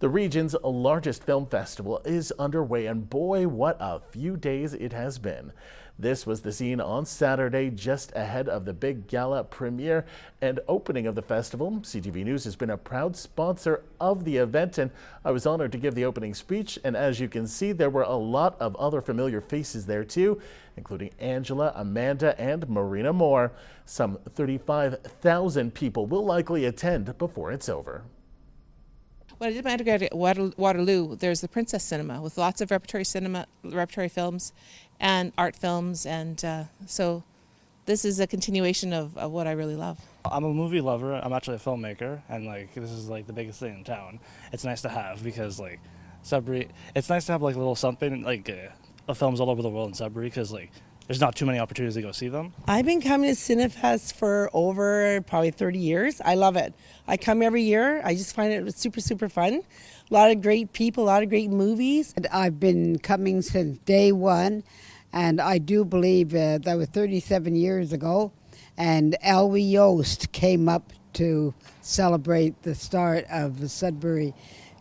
The region's largest film festival is underway, and boy, what a few days it has been. This was the scene on Saturday, just ahead of the big gala premiere and opening of the festival. CTV News has been a proud sponsor of the event, and I was honored to give the opening speech. And as you can see, there were a lot of other familiar faces there too, including Angela, Amanda, and Marina Moore. Some 35,000 people will likely attend before it's over. When I did my undergrad at Waterloo, there's the Princess Cinema with lots of repertory films and art films, and so this is a continuation of what I really love. I'm a movie lover. I'm actually a filmmaker, and this is the biggest thing in town. It's nice to have because Sudbury, it's nice to have a little something of films all over the world in Sudbury because there's not too many opportunities to go see them. I've been coming to Cinefest for over probably 30 years. I love it. I come every year. I just find it super, super fun. A lot of great people, a lot of great movies. I've been coming since day one, and I do believe that was 37 years ago, and Elwie Yost came up to celebrate the start of the Sudbury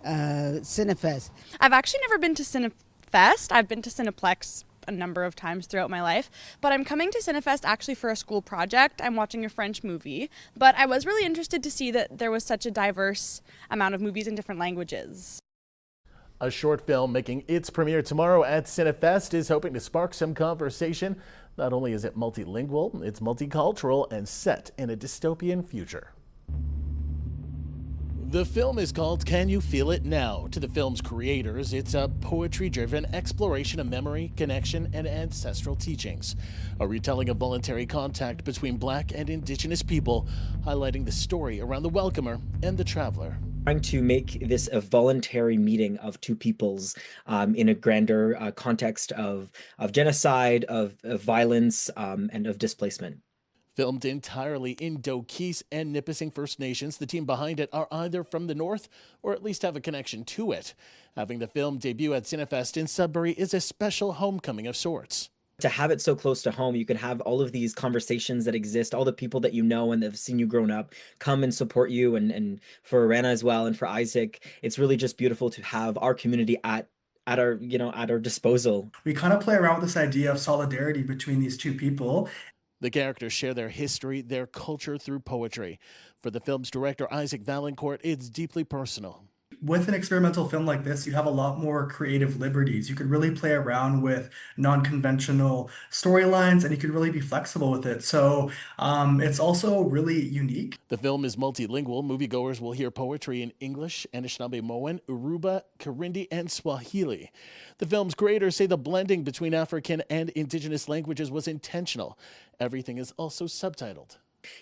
Cinefest. I've actually never been to Cinefest. I've been to Cineplex a number of times throughout my life, but I'm coming to Cinefest actually for a school project. I'm watching a French movie, but I was really interested to see that there was such a diverse amount of movies in different languages. A short film making its premiere tomorrow at Cinefest is hoping to spark some conversation. Not only is it multilingual, it's multicultural and set in a dystopian future. The film is called Can You Feel It Now? To the film's creators, it's a poetry-driven exploration of memory, connection, and ancestral teachings. A retelling of voluntary contact between Black and Indigenous people, highlighting the story around the welcomer and the traveler. Trying to make this a voluntary meeting of two peoples in a grander context of genocide, of violence, and of displacement. Filmed entirely in Doquis and Nipissing First Nations, the team behind it are either from the north or at least have a connection to it. Having the film debut at Cinefest in Sudbury is a special homecoming of sorts. To have it so close to home, you can have all of these conversations that exist, all the people that you know and have seen you grown up come and support you, and for Rana as well, and for Isaac, it's really just beautiful to have our community at our disposal. We kind of play around with this idea of solidarity between these two people. The characters share their history, their culture through poetry. For the film's director, Isaac Valancourt, it's deeply personal. With an experimental film like this, you have a lot more creative liberties. You could really play around with non-conventional storylines, and you could really be flexible with it. So it's also really unique. The film is multilingual. Moviegoers will hear poetry in English, Anishinaabe-Moan, Uruba, Karindi, and Swahili. The film's creators say the blending between African and Indigenous languages was intentional. Everything is also subtitled.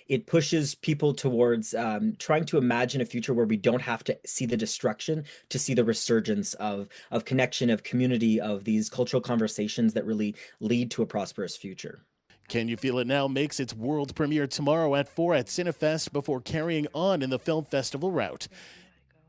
It pushes people towards trying to imagine a future where we don't have to see the destruction, to see the resurgence of connection, of community, of these cultural conversations that really lead to a prosperous future. Can You Feel It Now makes its world premiere tomorrow at 4 at Cinefest before carrying on in the film festival route.